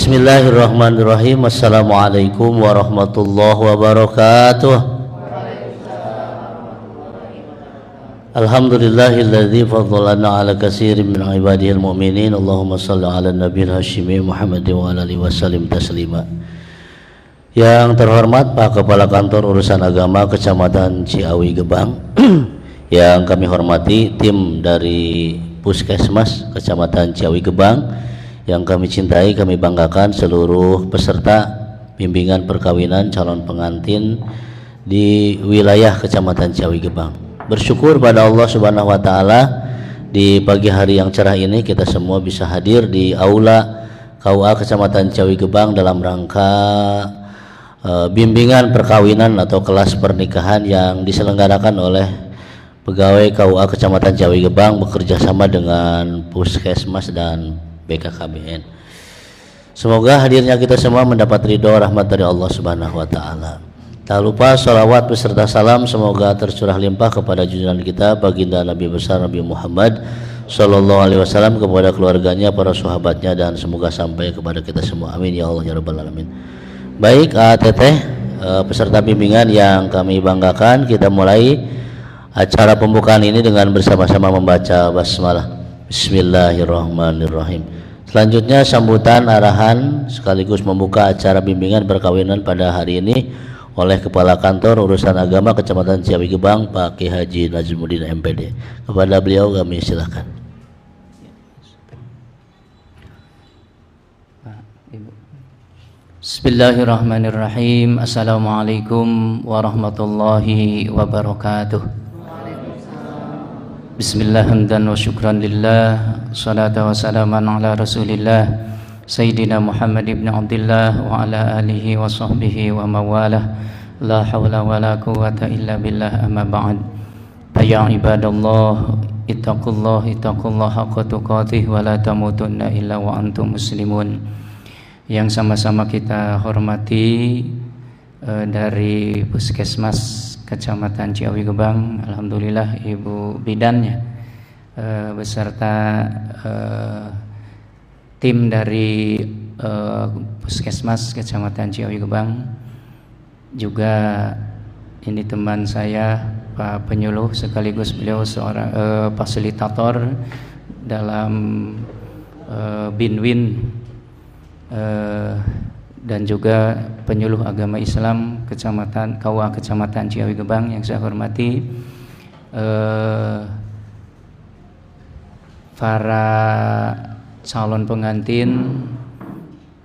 Bismillahirrahmanirrahim. Assalamualaikum warahmatullahi wabarakatuh. Alhamdulillahilladzi faddalana ala katsirin min ibadihil mu'minin. Allahumma shalli ala nabiyil hasyimi Muhammadin wa ala alihi wasallim taslima. Yang terhormat Pak Kepala Kantor Urusan Agama Kecamatan Ciawi Gebang, yang kami hormati tim dari Puskesmas Kecamatan Ciawi Gebang, yang kami cintai, kami banggakan seluruh peserta bimbingan perkawinan calon pengantin di wilayah Kecamatan Ciawi Gebang. Bersyukur pada Allah Subhanahu wa taala, di pagi hari yang cerah ini kita semua bisa hadir di aula KUA Kecamatan Ciawi Gebang dalam rangka bimbingan perkawinan atau kelas pernikahan yang diselenggarakan oleh pegawai KUA Kecamatan Ciawi Gebang bekerja sama dengan Puskesmas dan BKKBN. Semoga hadirnya kita semua mendapat ridho rahmat dari Allah Subhanahu wa taala. Tak lupa sholawat beserta salam semoga tercurah limpah kepada junjungan kita baginda Nabi besar Nabi Muhammad sallallahu alaihi wasallam, kepada keluarganya, para sahabatnya, dan semoga sampai kepada kita semua. Amin ya Allah ya rabbal alamin. Baik, teteh, peserta bimbingan yang kami banggakan, kita mulai acara pembukaan ini dengan bersama-sama membaca basmalah. Bismillahirrahmanirrahim. Selanjutnya sambutan arahan sekaligus membuka acara bimbingan perkawinan pada hari ini oleh Kepala Kantor Urusan Agama Kecamatan Ciawi Gebang, Pak Ki Haji Nazmuddin MPD. Kepada beliau kami silakan. Bismillahirrahmanirrahim. Assalamualaikum warahmatullahi wabarakatuh. Bismillah hamdan wa syukran lillah, salatu wa salaman ala rasulillah Sayyidina Muhammad ibn Abdillah wa ala alihi wa sahbihi wa mawalah. La hawla wa la quwata illa billah, amma ba'd. Ya ibadallah, ittaqullah haqqa tuqatih wa la tamutunna illa wa antum muslimun. Yang sama-sama kita hormati dari Puskesmas Kecamatan Ciawi Gebang, alhamdulillah Ibu Bidannya beserta tim dari Puskesmas Kecamatan Ciawi Gebang, juga ini teman saya Pak Penyuluh sekaligus beliau seorang fasilitator dalam Binwin, dan juga penyuluh agama Islam Kecamatan KUA Kecamatan Ciawi Gebang yang saya hormati, para calon pengantin,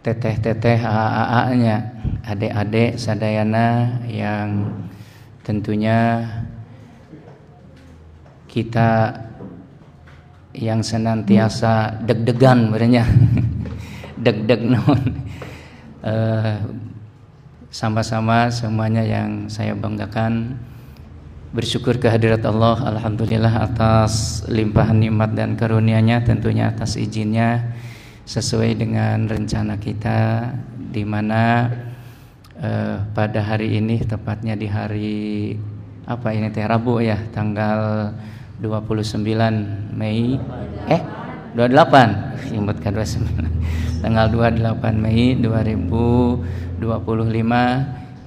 teteh-teteh, AA-nya, adik-adik sadayana yang tentunya kita yang senantiasa deg-degan sebenarnya deg-deg non, sama-sama semuanya yang saya banggakan, bersyukur kehadirat Allah alhamdulillah atas limpahan nikmat dan karunia-Nya, tentunya atas izinnya sesuai dengan rencana kita, di mana pada hari ini, tepatnya di hari apa ini teh, Rabu ya, tanggal 29 Mei 28 ingatkan 29 tanggal 28 Mei 2025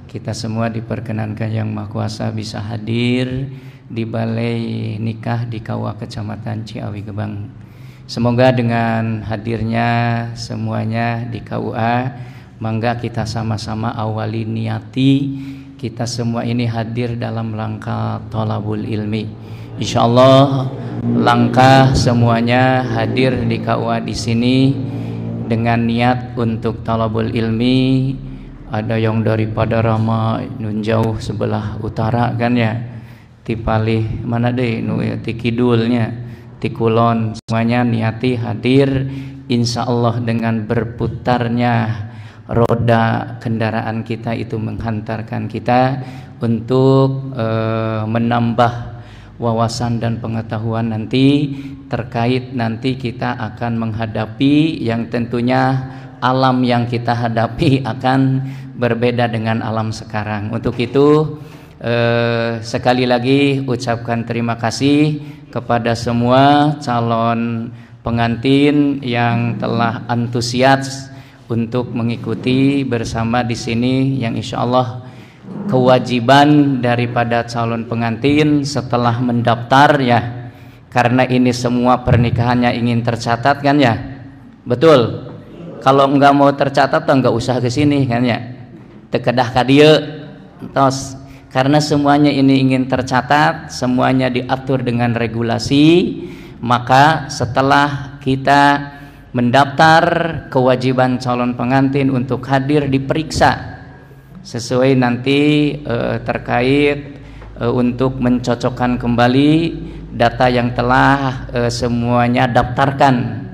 kita semua diperkenankan Yang Maha Kuasa bisa hadir di balai nikah di KUA Kecamatan Ciawi Gebang. Semoga dengan hadirnya semuanya di KUA, mangga kita sama-sama awali niati kita semua ini hadir dalam rangka thalabul ilmi. Insyaallah langkah semuanya hadir di KUA di sini dengan niat untuk thalabul ilmi. Ada yang daripada Rama nun jauh sebelah utara kan ya, tipalih mana deh nu ti kidulnya, ti kulon, semuanya niati hadir insyaallah. Dengan berputarnya roda kendaraan kita itu menghantarkan kita untuk menambah wawasan dan pengetahuan nanti terkait nanti kita akan menghadapi yang tentunya alam yang kita hadapi akan berbeda dengan alam sekarang. Untuk itu sekali lagi ucapkan terima kasih kepada semua calon pengantin yang telah antusias untuk mengikuti bersama di sini yang insya Allah kewajiban daripada calon pengantin setelah mendaftar ya, karena ini semua pernikahannya ingin tercatat kan ya, betul. Kalau nggak mau tercatat nggak usah ke sini kan ya, tekedah kadia tos, karena semuanya ini ingin tercatat, semuanya diatur dengan regulasi. Maka setelah kita mendaftar, kewajiban calon pengantin untuk hadir diperiksa sesuai nanti terkait untuk mencocokkan kembali data yang telah semuanya daftarkan.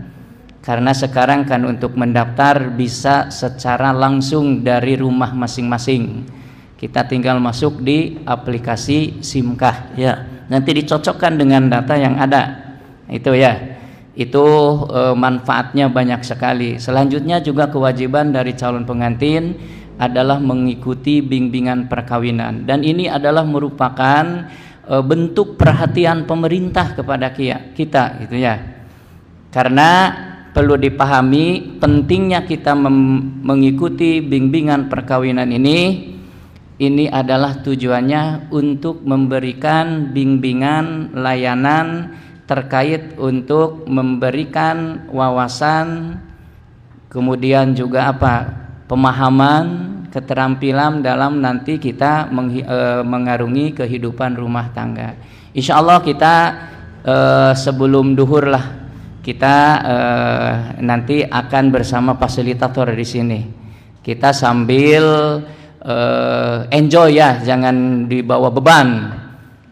Karena sekarang kan untuk mendaftar bisa secara langsung dari rumah masing-masing. Kita tinggal masuk di aplikasi Simkah ya, nanti dicocokkan dengan data yang ada. Itu ya, itu manfaatnya banyak sekali. Selanjutnya juga kewajiban dari calon pengantin adalah mengikuti bimbingan perkawinan, dan ini adalah merupakan bentuk perhatian pemerintah kepada kita gitu ya. Karena perlu dipahami pentingnya kita mengikuti bimbingan perkawinan ini adalah tujuannya untuk memberikan bimbingan layanan terkait untuk memberikan wawasan, kemudian juga pemahaman, keterampilan dalam nanti kita mengarungi kehidupan rumah tangga. Insya Allah kita sebelum duhur lah kita nanti akan bersama fasilitator di sini. Kita sambil enjoy ya, jangan dibawa beban.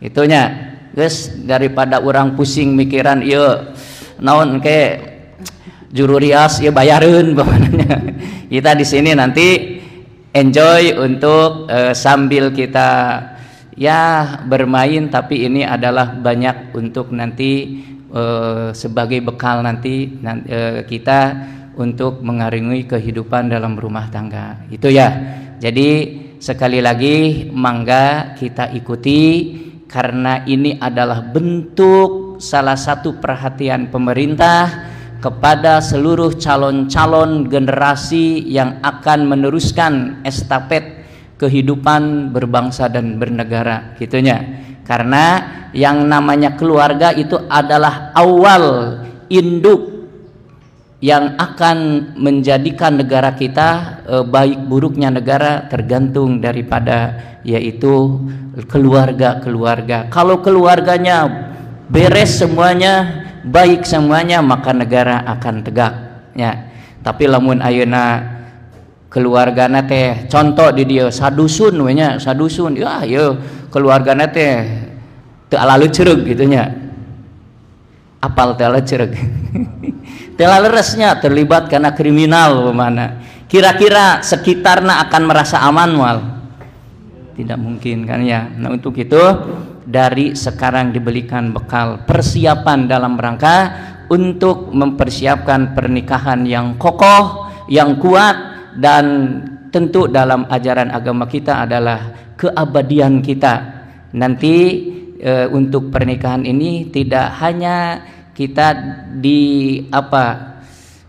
Itunya, guys, daripada orang pusing mikiran, iya naon ke juru rias ya bayarin pokoknya. Kita di sini nanti enjoy untuk sambil kita ya bermain, tapi ini adalah banyak untuk nanti sebagai bekal nanti kita untuk mengarungi kehidupan dalam rumah tangga. Itu ya. Jadi sekali lagi mangga kita ikuti, karena ini adalah bentuk salah satu perhatian pemerintah kepada seluruh calon-calon generasi yang akan meneruskan estafet kehidupan berbangsa dan bernegara gitunya. Karena yang namanya keluarga itu adalah awal induk yang akan menjadikan negara kita, baik buruknya negara tergantung daripada yaitu keluarga. Kalau keluarganya beres semuanya, baik semuanya, maka negara akan tegak ya. Tapi lamun ayeuna keluargana teh contoh di dia sadusun ya keluargana teh teu ala leuceureuh gitu nya. Apal teu ala leuceureuh. Teu ala leresnya terlibat karena kriminal mana. Kira-kira sekitarna akan merasa aman wal? Tidak mungkin kan ya. Nah, untuk itu dari sekarang diberikan bekal persiapan dalam rangka untuk mempersiapkan pernikahan yang kokoh, yang kuat, dan tentu dalam ajaran agama kita adalah keabadian kita. Nanti untuk pernikahan ini tidak hanya kita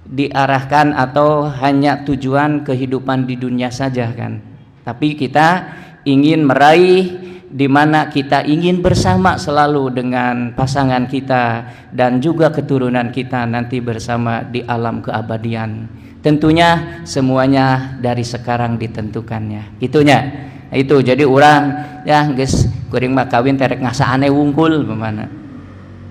diarahkan atau hanya tujuan kehidupan di dunia saja kan, tapi kita ingin meraih di mana kita ingin bersama selalu dengan pasangan kita dan juga keturunan kita nanti bersama di alam keabadian. Tentunya semuanya dari sekarang ditentukannya. Itunya. Itu jadi orang ya guys, kuring mah kawin terek ngasaane wungkul bagaimana.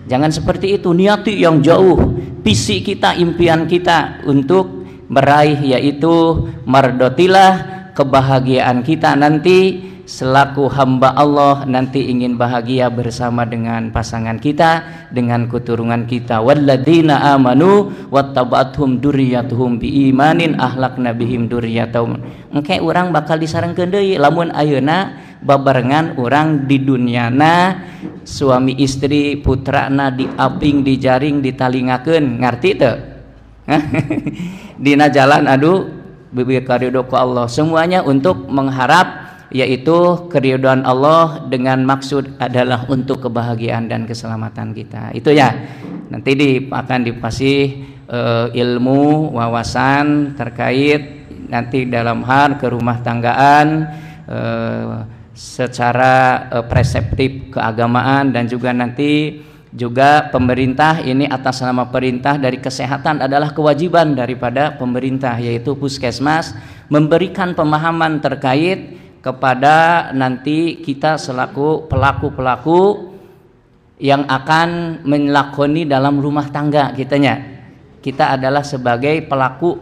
Jangan seperti itu, niati yang jauh, visi kita, impian kita untuk meraih yaitu mardotilah, kebahagiaan kita nanti selaku hamba Allah, nanti ingin bahagia bersama dengan pasangan kita, dengan keturunan kita. Walladzina amanu wattaba'athum dzurriyyatuhum biimanin ahlakna bihim dzurriyyatahum. Engke urang bakal disarengkeun deui lamun ayeuna babarengan urang di duniana suami istri putrana diaping, dijaring, ditalingakeun, ngarti teu? Dina jalan adu bibir karidho ku Allah, semuanya untuk mengharap yaitu keridhaan Allah dengan maksud adalah untuk kebahagiaan dan keselamatan kita. Itu ya. Nanti akan dikasih ilmu, wawasan terkait nanti dalam hal kerumah tanggaan secara preseptif keagamaan, dan juga nanti juga pemerintah ini atas nama perintah dari kesehatan adalah kewajiban daripada pemerintah, yaitu puskesmas memberikan pemahaman terkait kepada nanti kita selaku pelaku-pelaku yang akan melakoni dalam rumah tangga kita adalah sebagai pelaku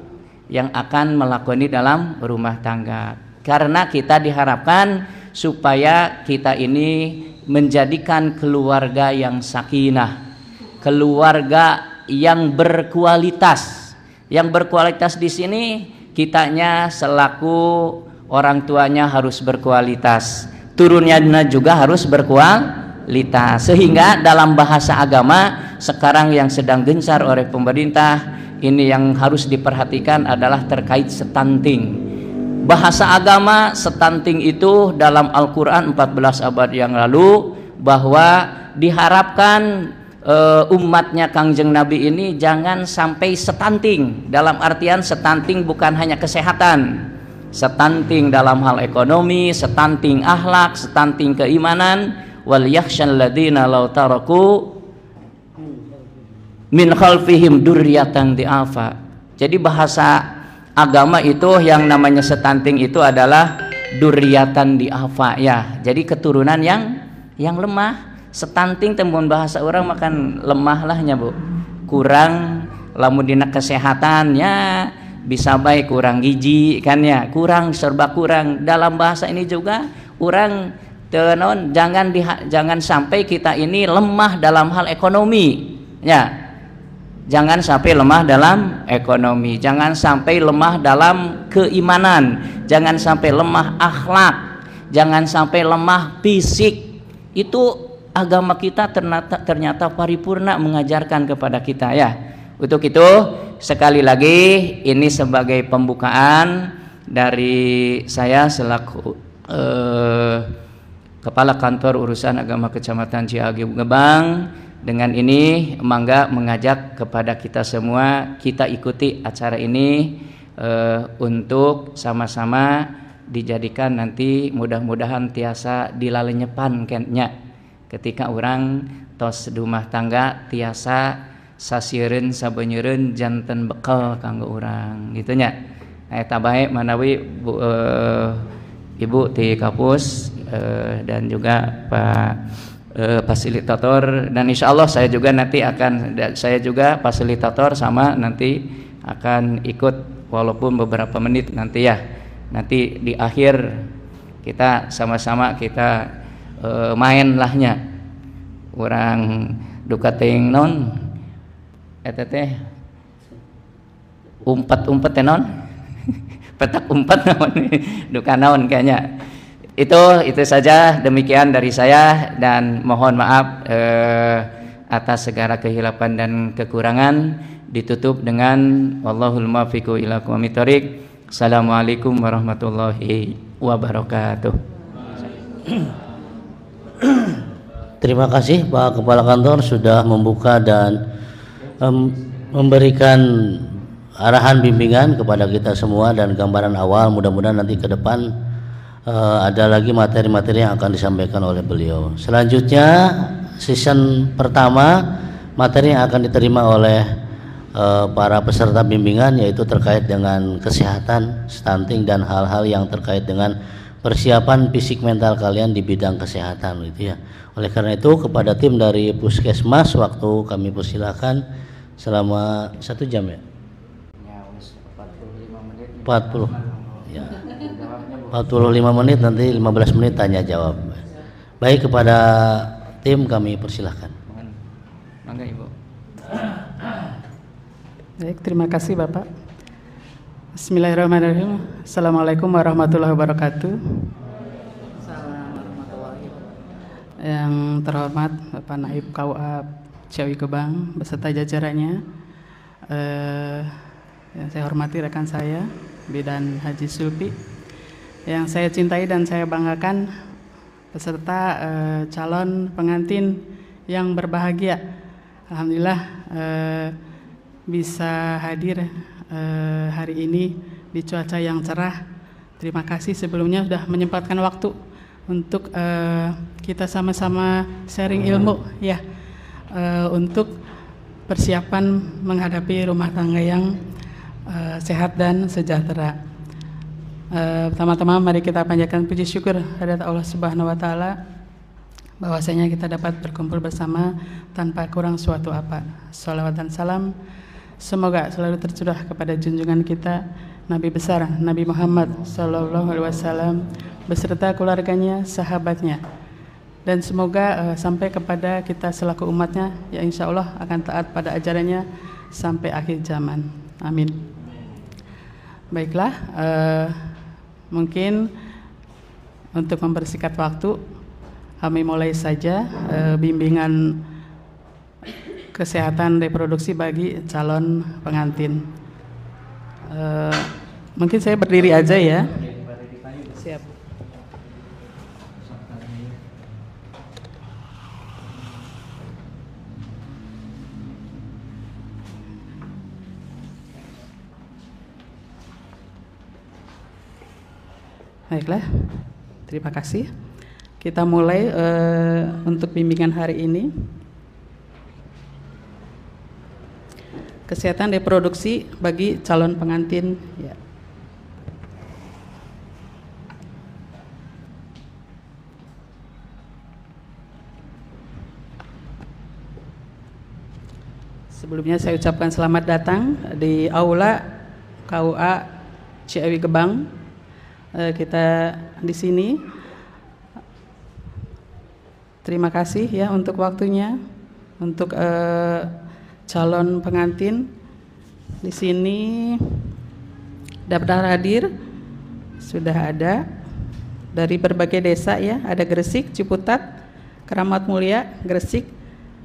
yang akan melakoni dalam rumah tangga, karena kita diharapkan supaya kita ini menjadikan keluarga yang sakinah, keluarga yang berkualitas. Yang berkualitas di sini kitanya selaku orang tuanya harus berkualitas, turunnya juga harus berkualitas, sehingga dalam bahasa agama sekarang yang sedang gencar oleh pemerintah ini yang harus diperhatikan adalah terkait stunting. Bahasa agama stunting itu dalam Al-Quran 14 abad yang lalu bahwa diharapkan umatnya Kangjeng Nabi ini jangan sampai stunting. Dalam artian stunting bukan hanya kesehatan, stunting dalam hal ekonomi, stunting akhlak, stunting keimanan. Wal yakhshal ladzina law taraku min khalfihim dzurriyyatan di'afa. Jadi bahasa agama itu yang namanya stunting itu adalah dzurriyyatan di'afa ya. Jadi keturunan yang lemah. Stunting tembun bahasa orang makan lemah lahnya Bu. Kurang lamun dina kesehatannya bisa baik kurang gizi kan ya, kurang serba kurang. Dalam bahasa ini juga orang tenon jangan sampai kita ini lemah dalam hal ekonomi ya. Jangan sampai lemah dalam ekonomi, jangan sampai lemah dalam keimanan, jangan sampai lemah akhlak, jangan sampai lemah fisik. Itu agama kita ternyata paripurna mengajarkan kepada kita ya. Untuk itu sekali lagi ini sebagai pembukaan dari saya selaku Kepala Kantor Urusan Agama Kecamatan Ciage Gebang. Dengan ini mangga mengajak kepada kita semua, kita ikuti acara ini untuk sama-sama dijadikan nanti mudah-mudahan tiasa dilalenyepan kennya ketika orang tos rumah tangga tiasa sasieun sabeuneureun janten bekal kanggo urang gitu nya. Eta bae manawi Ibu ti Kapus dan juga Pak fasilitator, dan insya Allah saya juga nanti saya juga fasilitator sama nanti akan ikut walaupun beberapa menit nanti ya. Nanti di akhir kita sama-sama kita main lahnya orang duka ting non teh umpat non petak umpat naon duka naon kayaknya. Itu saja, demikian dari saya, dan mohon maaf atas segala kehilapan dan kekurangan. Ditutup dengan wallahul muwaffiq ila aqwamit thoriq. Assalamualaikum warahmatullahi wabarakatuh. Terima kasih Pak Kepala Kantor sudah membuka dan memberikan arahan bimbingan kepada kita semua dan gambaran awal. Mudah-mudahan nanti ke depan ada lagi materi-materi yang akan disampaikan oleh beliau. Selanjutnya season pertama materi yang akan diterima oleh para peserta bimbingan yaitu terkait dengan kesehatan, stunting, dan hal-hal yang terkait dengan persiapan fisik mental kalian di bidang kesehatan gitu ya. Oleh karena itu kepada tim dari Puskesmas waktu kami persilakan selama 1 jam ya. 40 ya. 45 menit, nanti 15 menit tanya jawab. Baik, kepada tim kami persilahkan. Mangga Ibu. Baik, terima kasih Bapak. Bismillahirrahmanirrahim. Assalamualaikum warahmatullahi wabarakatuh. Yang terhormat Bapak Naib KUA Ciawi Gebang beserta jajarannya, yang saya hormati rekan saya Bidan Haji Sulpi, yang saya cintai dan saya banggakan, beserta calon pengantin yang berbahagia. Alhamdulillah bisa hadir hari ini di cuaca yang cerah. Terima kasih sebelumnya sudah menyempatkan waktu untuk kita sama-sama sharing ilmu ya, untuk persiapan menghadapi rumah tangga yang sehat dan sejahtera. Pertama-tama mari kita panjatkan puji syukur kepada Allah Subhanahu wa taala bahwasanya kita dapat berkumpul bersama tanpa kurang suatu apa. Shalawat dan salam semoga selalu tercurah kepada junjungan kita Nabi besar Nabi Muhammad sallallahu alaihi wasallam beserta keluarganya, sahabatnya, dan semoga sampai kepada kita selaku umatnya yang insya Allah akan taat pada ajarannya sampai akhir zaman. Amin. Baiklah, mungkin untuk mempersingkat waktu, kami mulai saja bimbingan kesehatan reproduksi bagi calon pengantin. Mungkin saya berdiri aja ya. Siap. Baiklah, terima kasih. Kita mulai untuk bimbingan hari ini. Kesehatan reproduksi bagi calon pengantin. Ya. Sebelumnya saya ucapkan selamat datang di Aula KUA Ciawi Gebang. Kita di sini. Terima kasih ya untuk waktunya, untuk calon pengantin di sini daftar hadir sudah ada dari berbagai desa ya, ada Gresik, Ciputat, Keramat Mulia, Gresik,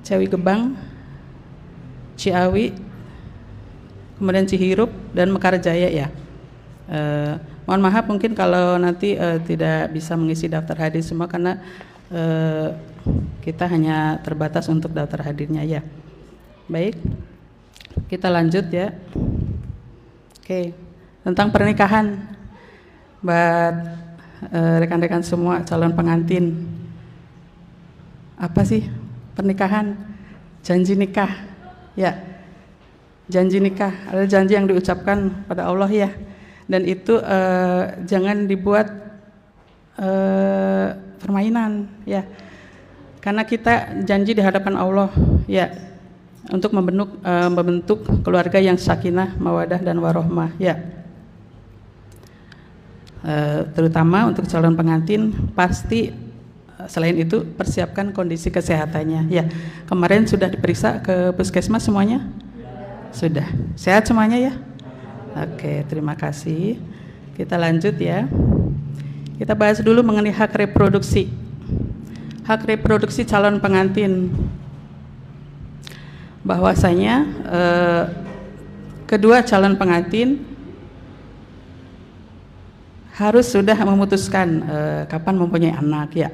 Ciawi Gebang, Ciawi, kemudian Cihirup dan Mekarjaya ya. Mohon maaf mungkin kalau nanti tidak bisa mengisi daftar hadir semua karena kita hanya terbatas untuk daftar hadirnya ya. Baik, kita lanjut ya. Oke, tentang pernikahan buat rekan-rekan semua calon pengantin. Apa sih pernikahan? Janji nikah ya. Janji nikah, ada janji yang diucapkan pada Allah ya. Dan itu jangan dibuat permainan ya, karena kita janji di hadapan Allah ya untuk membentuk keluarga yang sakinah, mawadah dan warohmah ya. Terutama untuk calon pengantin pasti selain itu persiapkan kondisi kesehatannya ya. Kemarin sudah diperiksa ke puskesmas semuanya? Sudah sehat semuanya ya. Oke, terima kasih. Kita lanjut ya. Kita bahas dulu mengenai hak reproduksi. Hak reproduksi calon pengantin. Bahwasanya kedua calon pengantin harus sudah memutuskan kapan mempunyai anak ya.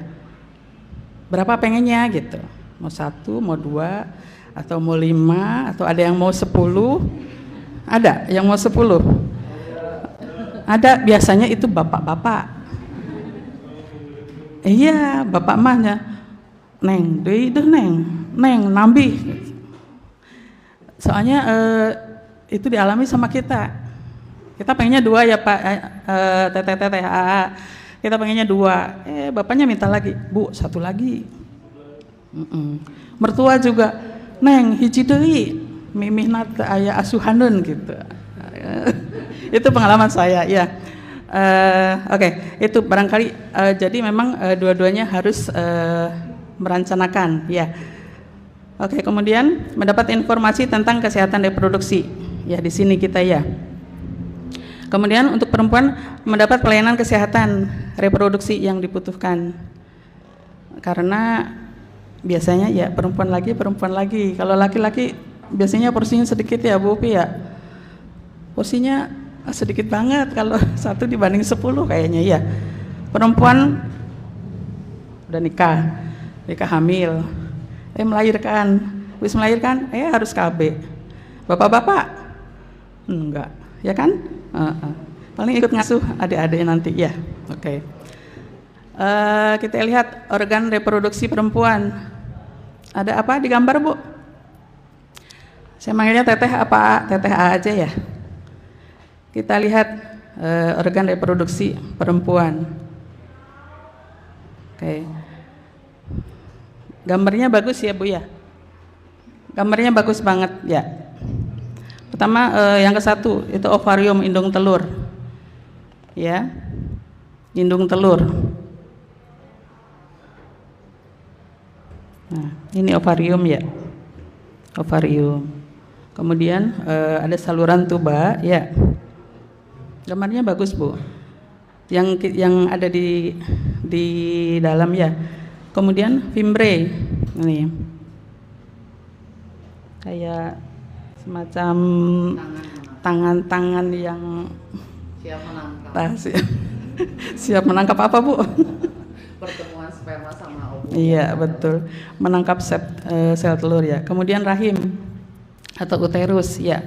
Berapa pengennya gitu. Mau 1, mau 2, atau mau 5, atau ada yang mau 10. Ada yang mau 10. Ada, biasanya itu bapak-bapak. Iya, bapak mahnya neng, deh neng nambi. Soalnya itu dialami sama kita. Kita pengennya 2 ya Pak, teteh, kita pengennya 2. Bapaknya minta lagi, Bu 1 lagi. Mertua juga, neng hiji deui, mimihna teu aya asuhanun gitu. Itu pengalaman saya ya. Oke, itu barangkali jadi memang dua-duanya harus merencanakan ya. Oke, kemudian mendapat informasi tentang kesehatan reproduksi ya di sini kita ya. Kemudian untuk perempuan mendapat pelayanan kesehatan reproduksi yang dibutuhkan, karena biasanya ya perempuan lagi. Kalau laki-laki biasanya porsinya sedikit ya Bu Upi ya. Porsinya sedikit banget kalau 1 dibanding 10 kayaknya ya. Perempuan udah nikah hamil, melahirkan, habis melahirkan harus KB. Bapak-bapak? Enggak, ya kan? Paling ikut ngasuh adik-adik nanti ya. Oke. Kita lihat organ reproduksi perempuan. Ada apa di gambar, Bu? Saya manggilnya Teteh apa? Teteh A aja ya. Kita lihat organ reproduksi perempuan. Oke. Gambarnya bagus ya, Bu ya. Gambarnya bagus banget ya. Pertama yang ke satu itu ovarium, indung telur. Ya. Indung telur. Nah, ini ovarium ya. Ovarium. Kemudian ada saluran tuba ya. Gambarnya bagus, Bu. Yang ada di dalam ya. Kemudian fimbre. Ini. Kayak semacam tangan-tangan yang siap menangkap. Siap menangkap apa, Bu? Pertemuan sperma sama ovum. Iya, betul. Menangkap sel telur ya. Kemudian rahim atau uterus ya.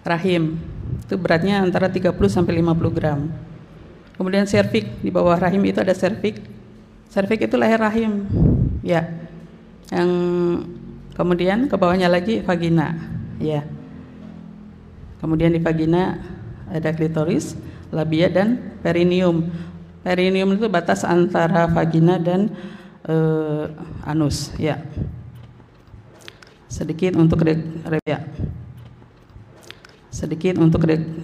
Rahim. Itu beratnya antara 30 sampai 50 gram. Kemudian serviks, di bawah rahim itu ada serviks. Serviks itu leher rahim. Ya. Yang kemudian ke bawahnya lagi vagina. Ya. Kemudian di vagina ada klitoris, labia dan perineum. Perineum itu batas antara vagina dan anus, ya. Sedikit untuk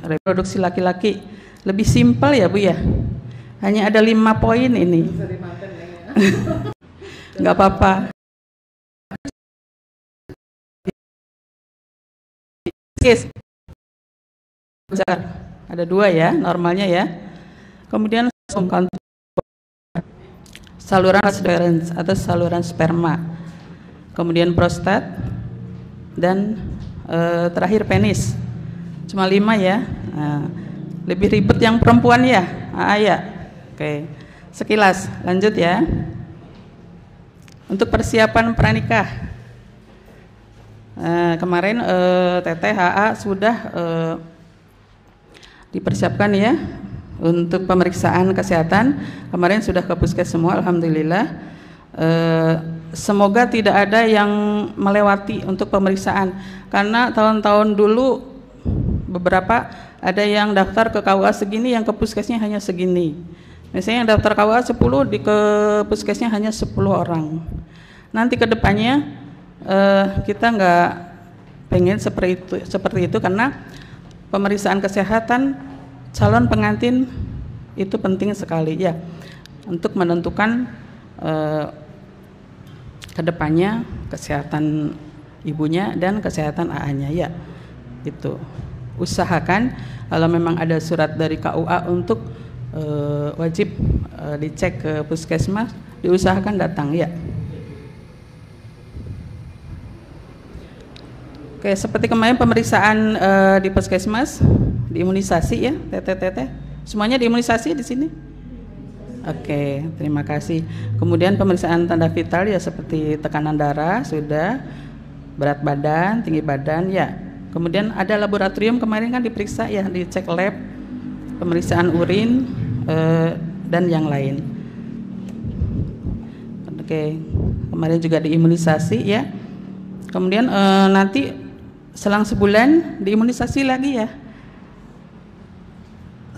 reproduksi laki-laki lebih simpel ya, Bu ya. Hanya ada 5 poin ini. Nggak apa-apa. Ada 2 ya, normalnya ya. Kemudian saluran afferens atau saluran sperma, kemudian prostat, dan terakhir penis. Cuma 5 ya. Nah, lebih ribet yang perempuan ya. Ya. Oke. Sekilas, lanjut ya. Untuk persiapan pranikah, kemarin Teteh HA sudah dipersiapkan ya. Untuk pemeriksaan kesehatan kemarin sudah ke puskes semua, alhamdulillah. Semoga tidak ada yang melewati untuk pemeriksaan, karena tahun-tahun dulu beberapa ada yang daftar ke KUA segini, yang ke puskesnya hanya segini. Misalnya yang daftar KUA 10, ke puskesnya hanya 10 orang. Nanti ke depannya kita nggak pengen seperti itu karena pemeriksaan kesehatan calon pengantin itu penting sekali ya, untuk menentukan kedepannya kesehatan ibunya dan kesehatan AA-nya ya. Itu usahakan kalau memang ada surat dari KUA untuk wajib dicek ke puskesmas, diusahakan datang ya. Oke, seperti kemarin pemeriksaan di puskesmas, diimunisasi ya, teteh. Semuanya diimunisasi di sini. Oke, terima kasih. Kemudian pemeriksaan tanda vital ya, seperti tekanan darah sudah, berat badan, tinggi badan ya. Kemudian ada laboratorium kemarin kan diperiksa ya, dicek lab, pemeriksaan urin dan yang lain. Oke, kemarin juga diimunisasi ya. Kemudian nanti selang sebulan diimunisasi lagi ya.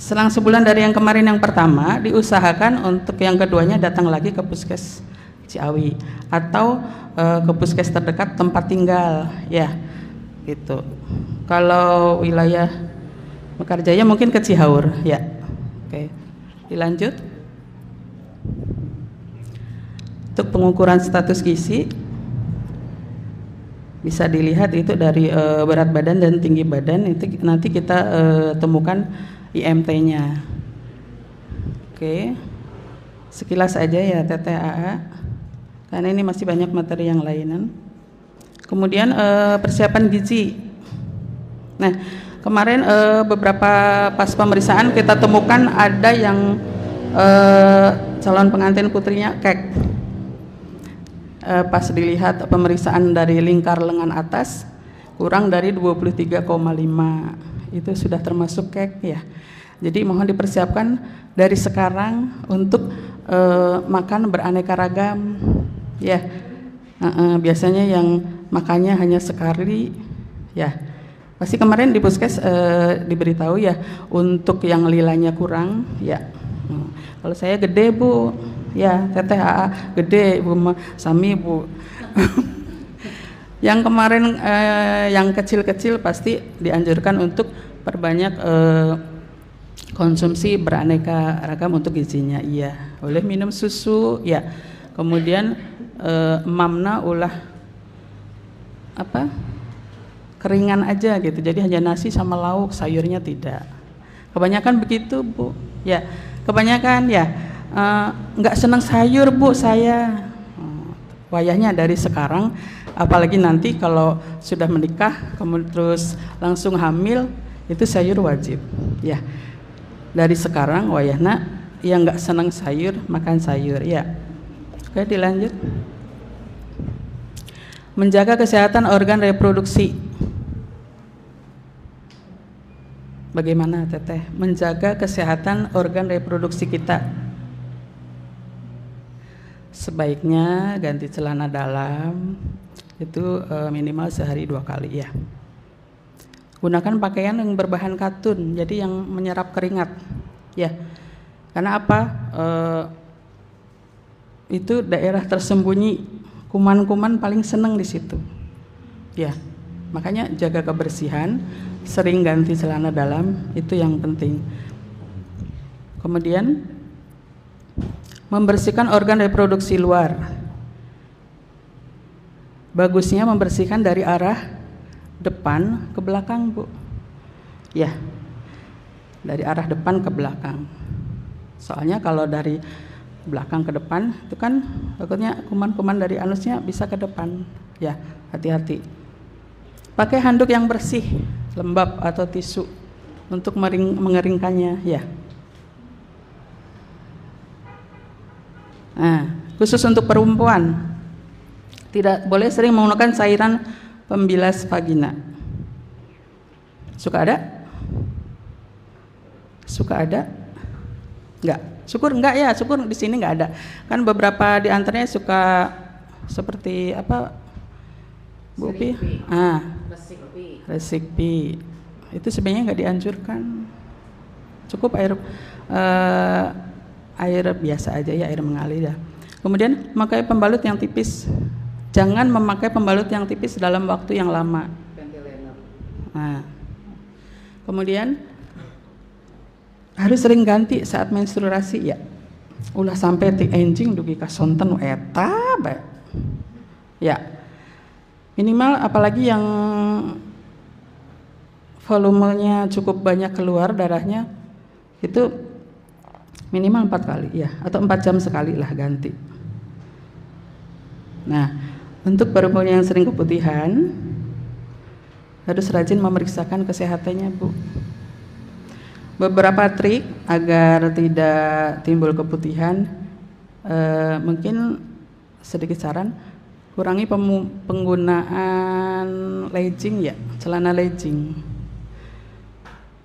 Selang sebulan dari yang kemarin yang pertama, diusahakan untuk yang keduanya datang lagi ke puskes Ciawi atau ke puskes terdekat tempat tinggal ya, gitu. Kalau wilayah Mekarjaya mungkin ke Cihaur ya. Oke, dilanjut. Untuk pengukuran status gizi bisa dilihat itu dari berat badan dan tinggi badan, itu nanti kita temukan IMT-nya. Oke, sekilas aja ya Teteh AA, karena ini masih banyak materi yang lainan. Kemudian persiapan gizi. Nah, kemarin beberapa pas pemeriksaan kita temukan ada yang calon pengantin putrinya kek. Pas dilihat pemeriksaan dari lingkar lengan atas, kurang dari 23,5 itu sudah termasuk kek ya. Jadi mohon dipersiapkan dari sekarang untuk makan beraneka ragam ya. Biasanya yang makannya hanya sekali ya. Pasti kemarin di puskes diberitahu ya untuk yang lilanya kurang ya. Kalau saya gede Bu ya, teteh AA gede Bu Sami Bu. Yang kemarin yang kecil-kecil pasti dianjurkan untuk perbanyak konsumsi beraneka ragam untuk gizinya. Iya, boleh minum susu ya. Kemudian mamna ulah apa? Keringan aja gitu. Jadi hanya nasi sama lauk, sayurnya tidak. Kebanyakan begitu Bu. Ya, kebanyakan ya nggak senang sayur Bu saya. Wayahnya dari sekarang. Apalagi nanti kalau sudah menikah, kemudian terus langsung hamil, itu sayur wajib. Ya, dari sekarang wayahna yang nggak senang sayur makan sayur. Ya, oke dilanjut. Menjaga kesehatan organ reproduksi. Bagaimana Teteh? Menjaga kesehatan organ reproduksi kita. Sebaiknya ganti celana dalam. Itu minimal sehari 2 kali ya. Gunakan pakaian yang berbahan katun, jadi yang menyerap keringat ya. Karena apa? Itu daerah tersembunyi, kuman-kuman paling senang di situ ya. Makanya jaga kebersihan, sering ganti celana dalam, itu yang penting. Kemudian membersihkan organ reproduksi luar. Bagusnya membersihkan dari arah depan ke belakang Bu. Ya, dari arah depan ke belakang. Soalnya kalau dari belakang ke depan itu kan takutnya kuman-kuman dari anusnya bisa ke depan. Ya, hati-hati. Pakai handuk yang bersih, lembab atau tisu untuk mengeringkannya ya. Nah, khusus untuk perempuan tidak boleh sering menggunakan cairan pembilas vagina. Suka ada? Suka ada? Enggak. Syukur enggak ya, syukur di sini enggak ada. Kan beberapa di antaranya suka seperti apa? Bu Upi? Resik pi. Itu sebenarnya enggak dianjurkan. Cukup air biasa aja ya, air mengalir ya. Kemudian memakai pembalut yang tipis. Jangan memakai pembalut yang tipis dalam waktu yang lama. Nah, kemudian harus sering ganti saat menstruasi ya. Ulah sampai ti enjing dugi ka sonten eta bae. Ya. Minimal apalagi yang volumenya cukup banyak keluar darahnya itu minimal 4 kali ya, atau 4 jam sekali lah ganti. Nah, untuk perempuan yang sering keputihan harus rajin memeriksakan kesehatannya Bu. Beberapa trik agar tidak timbul keputihan, mungkin sedikit saran, kurangi penggunaan legging ya, celana legging.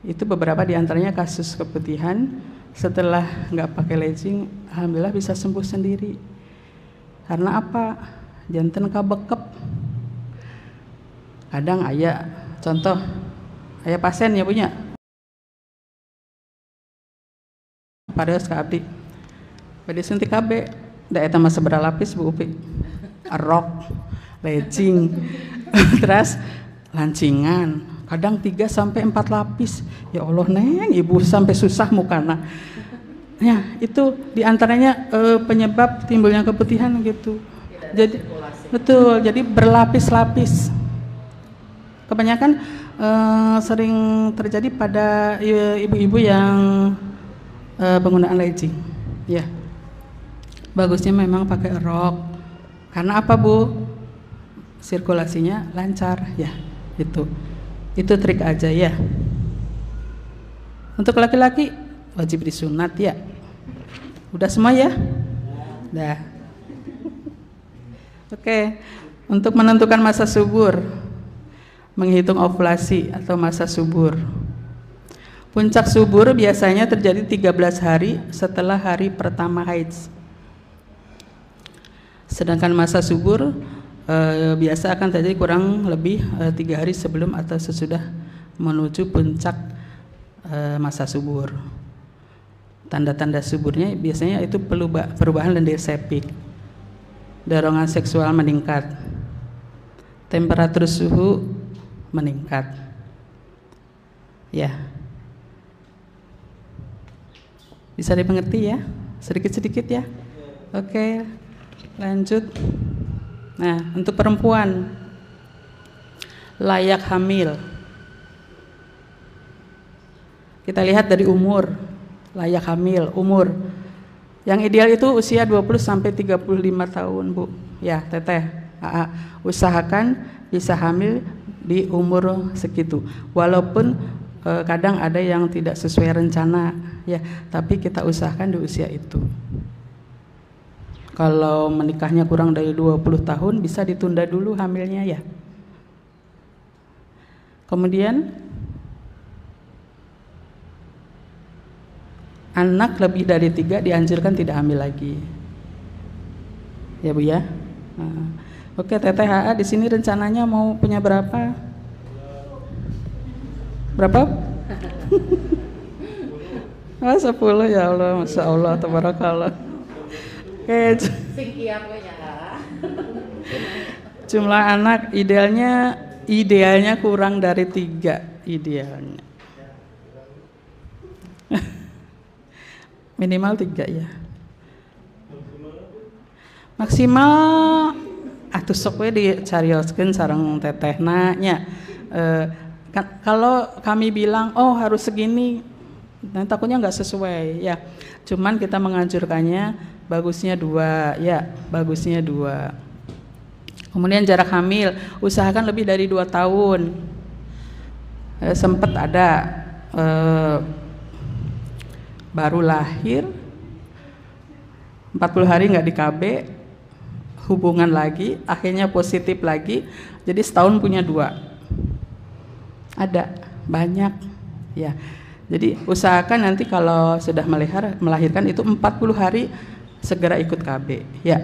Itu beberapa diantaranya kasus keputihan setelah nggak pakai legging, alhamdulillah bisa sembuh sendiri. Karena apa? Janten kabekep. Kadang aya contoh, aya pasien ya punya. Pareus ka abdi. Bade suntik KB, da eta mah sabaraha lapis Bu Upi? Rok, legging, terus lancingan. Kadang 3 sampai 4 lapis. Ya Allah Neng, ibu sampai susah mukana. Ya, itu diantaranya penyebab timbulnya keputihan gitu. Jadi betul, jadi berlapis-lapis. Kebanyakan sering terjadi pada ibu-ibu yang penggunaan legging. Ya, bagusnya memang pakai rok. Karena apa Bu? Sirkulasinya lancar, ya. Itu trik aja ya. Untuk laki-laki wajib disunat ya. Udah semua ya? Dah. Oke, untuk menentukan masa subur. menghitung ovulasi atau masa subur. Puncak subur biasanya terjadi 13 hari setelah hari pertama haid. Sedangkan masa subur biasa akan terjadi kurang lebih 3 hari sebelum atau sesudah menuju puncak masa subur. Tanda-tanda suburnya biasanya itu perubahan lendir sepik, dorongan seksual meningkat, temperatur suhu meningkat. Ya, bisa dimengerti ya, sedikit-sedikit ya. Oke, lanjut. Nah, untuk perempuan layak hamil, kita lihat dari umur. Layak hamil, umur yang ideal itu usia 20 sampai 35 tahun, Bu. Ya, Teteh. Usahakan bisa hamil di umur segitu. Walaupun kadang ada yang tidak sesuai rencana, ya, tapi kita usahakan di usia itu. Kalau menikahnya kurang dari 20 tahun bisa ditunda dulu hamilnya ya. Kemudian anak lebih dari 3 dianjurkan tidak hamil lagi. Ya Bu ya. Oke, Teteh HA di sini rencananya mau punya berapa? Berapa? 10 ya Allah, Masya Allah, tabarakallah. Oke. Jumlah anak idealnya kurang dari 3 idealnya. Minimal 3 ya. Maksimal atuh sok we dicarioskeun sareng tetehna nya. Kalau kami bilang oh harus segini, nah, takutnya nggak sesuai ya. Cuman kita menganjurkannya bagusnya 2 ya, bagusnya 2. Kemudian jarak hamil usahakan lebih dari 2 tahun. Sempat ada baru lahir 40 hari nggak di KB, hubungan lagi, akhirnya positif lagi, jadi setahun punya 2. Ada banyak ya. Jadi usahakan nanti kalau sudah melahirkan itu 40 hari segera ikut KB ya.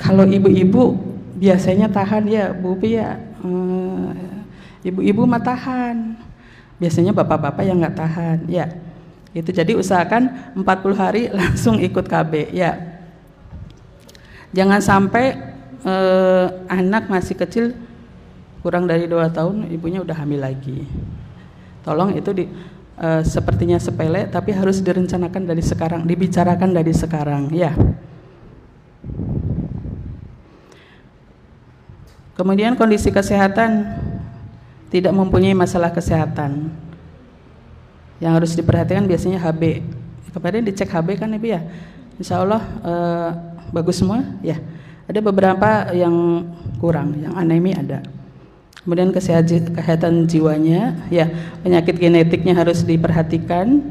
Kalau ibu-ibu biasanya tahan ya Bu ya, ibu-ibu mah tahan, biasanya bapak-bapak yang nggak tahan ya. Itu jadi usahakan 40 hari langsung ikut KB ya. Jangan sampai anak masih kecil kurang dari 2 tahun ibunya udah hamil lagi. Tolong itu sepertinya sepele tapi harus direncanakan dari sekarang, dibicarakan dari sekarang ya. Kemudian kondisi kesehatan, tidak mempunyai masalah kesehatan. Yang harus diperhatikan biasanya HB. Kemarin dicek HB kan Ibu ya. Insya Allah bagus semua ya. Ada beberapa yang kurang, yang anemi ada. Kemudian kesehatan jiwanya ya, penyakit genetiknya harus diperhatikan.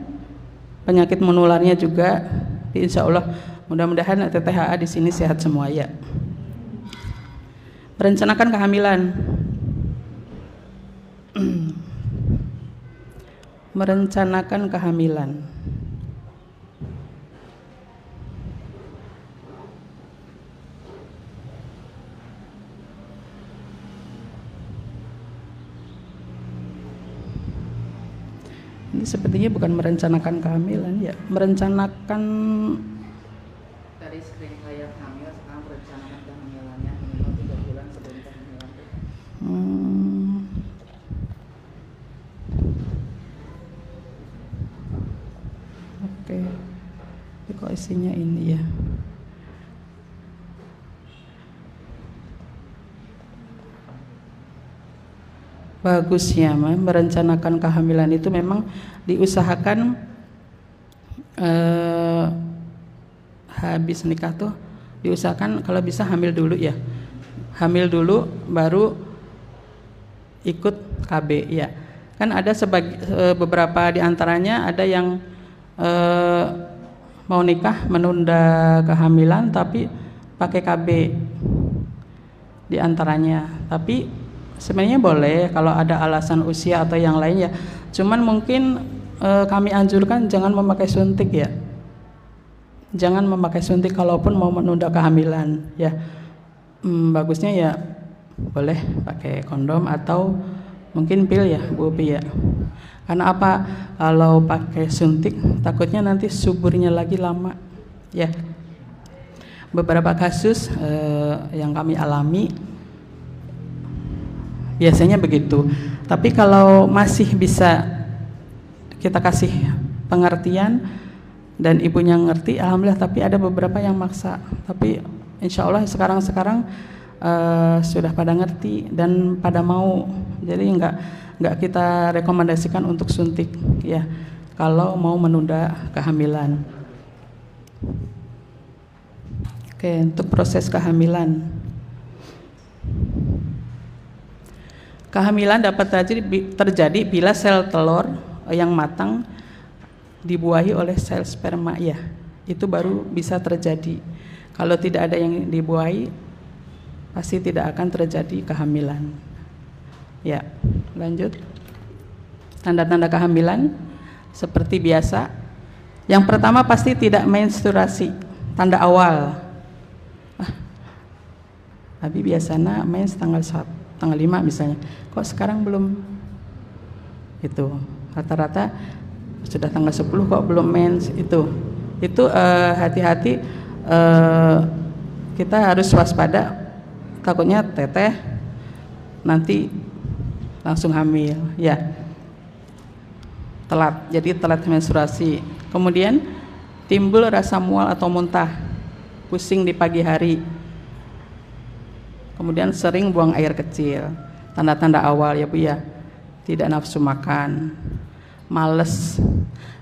Penyakit menularnya juga insya Allah mudah-mudahan TTHA di sini sehat semua ya. Merencanakan kehamilan. Merencanakan kehamilan. Ini sepertinya bukan merencanakan kehamilan ya, merencanakan Tadi screen layak hamil, sekarang merencanakan kehamilannya minimal 3 bulan sebelum kehamilan. Oke. Ini kok isinya ini ya. Bagusnya merencanakan kehamilan itu memang diusahakan habis nikah tuh diusahakan kalau bisa hamil dulu ya, hamil dulu baru ikut KB ya. Kan ada beberapa diantaranya ada yang mau nikah menunda kehamilan tapi pakai KB diantaranya, tapi Sebenarnya boleh kalau ada alasan usia atau yang lain ya. Cuman mungkin kami anjurkan jangan memakai suntik ya. Jangan memakai suntik kalaupun mau menunda kehamilan ya. Bagusnya ya boleh pakai kondom atau mungkin pil ya Bu Upi ya. Karena apa? Kalau pakai suntik takutnya nanti suburnya lagi lama ya. Beberapa kasus yang kami alami biasanya begitu. Tapi kalau masih bisa kita kasih pengertian dan ibunya ngerti, alhamdulillah. Tapi ada beberapa yang maksa. Tapi insya Allah sekarang sudah pada ngerti dan pada mau. Jadi nggak kita rekomendasikan untuk suntik ya. Kalau mau menunda kehamilan. Oke, untuk proses kehamilan. Kehamilan dapat terjadi bila sel telur yang matang dibuahi oleh sel sperma ya. Itu baru bisa terjadi. Kalau tidak ada yang dibuahi, pasti tidak akan terjadi kehamilan. Ya, lanjut. Tanda-tanda kehamilan seperti biasa. Yang pertama pasti tidak menstruasi, tanda awal. Tapi biasanya mens tanggal 5 misalnya. Kok sekarang belum? Itu rata-rata sudah tanggal 10 kok belum mens itu hati-hati, kita harus waspada, takutnya teteh nanti langsung hamil ya, telat menstruasi. Kemudian timbul rasa mual atau muntah, pusing di pagi hari, kemudian sering buang air kecil, tanda-tanda awal ya Bu ya. Tidak nafsu makan, males,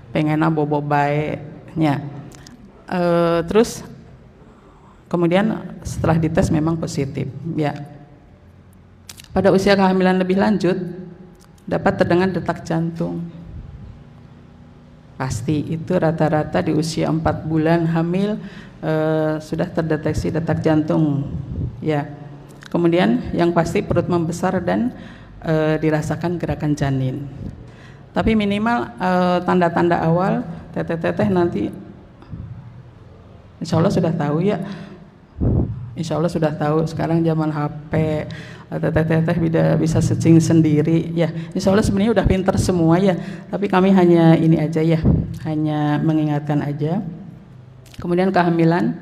pengennya bobo baiknya. Terus kemudian setelah dites memang positif ya. Pada usia kehamilan lebih lanjut dapat terdengar detak jantung. Pasti itu rata-rata di usia 4 bulan hamil sudah terdeteksi detak jantung ya. Kemudian yang pasti perut membesar dan dirasakan gerakan janin. Tapi minimal tanda-tanda awal teteh-teteh nanti insya Allah sudah tahu ya. Insya Allah sudah tahu sekarang zaman HP, teteh-teteh bisa searching sendiri ya. Insya Allah sebenarnya udah pinter semua ya. Tapi kami hanya ini aja ya, hanya mengingatkan aja. Kemudian kehamilan.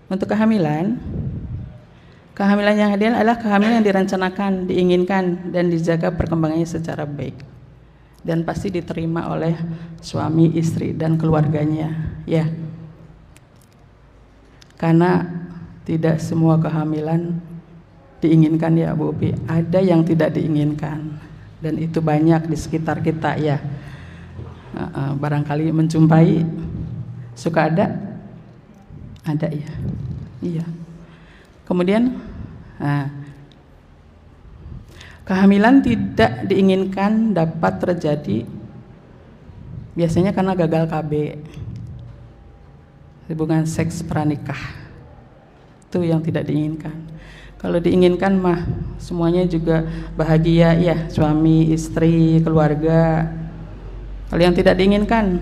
Untuk kehamilan yang ideal adalah kehamilan yang direncanakan, diinginkan, dan dijaga perkembangannya secara baik, dan pasti diterima oleh suami, istri, dan keluarganya ya. Karena tidak semua kehamilan diinginkan ya Bu Upi, ada yang tidak diinginkan, dan itu banyak di sekitar kita ya. Barangkali menjumpai, suka ada ya, iya. Kemudian kehamilan tidak diinginkan dapat terjadi biasanya karena gagal KB, hubungan seks pranikah, itu yang tidak diinginkan. Kalau diinginkan mah semuanya juga bahagia ya, suami, istri, keluarga. Kalau yang tidak diinginkan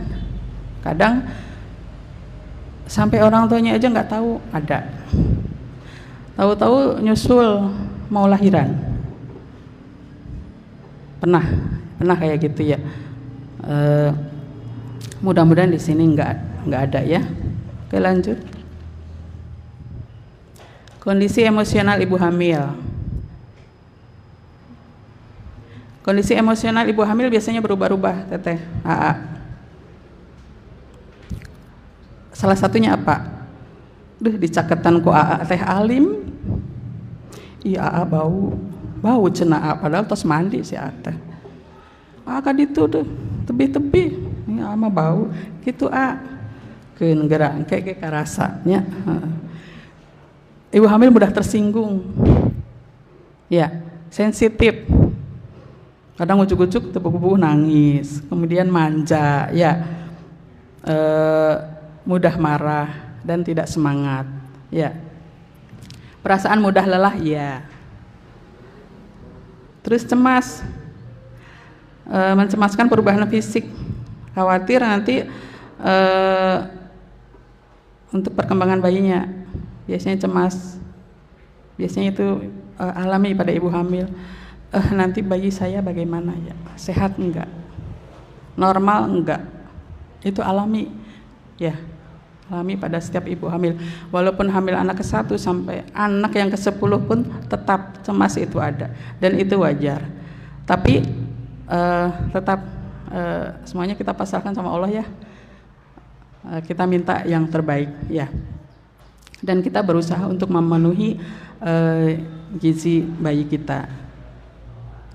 kadang sampai orang tuanya aja nggak tahu ada. Tahu-tahu nyusul mau lahiran. Pernah kayak gitu ya. Mudah-mudahan di sini nggak ada ya. Oke, lanjut. Kondisi emosional ibu hamil. Kondisi emosional ibu hamil biasanya berubah-ubah, teteh. Salah satunya apa? Dicaketan ku AA teh alim. Iya AA bau cenah padahal tos mandi si teh. Kan itu tuh tebi-tebi. Ini ama bau gitu keun gerak kayak rasanya. Ibu hamil mudah tersinggung. Ya, sensitif. Kadang ujuk-ujuk tebu-tebu nangis, kemudian manja, ya. Mudah marah dan tidak semangat ya. Perasaan mudah lelah, iya. Terus cemas, mencemaskan perubahan fisik, khawatir nanti untuk perkembangan bayinya, biasanya cemas, biasanya itu alami pada ibu hamil. Nanti bayi saya bagaimana ya, sehat enggak, normal enggak, itu alami ya, alami pada setiap ibu hamil. Walaupun hamil anak ke-1 sampai anak yang ke-10 pun tetap cemas itu ada, dan itu wajar. Tapi tetap semuanya kita pasrahkan sama Allah ya. Kita minta yang terbaik ya, dan kita berusaha untuk memenuhi gizi bayi kita.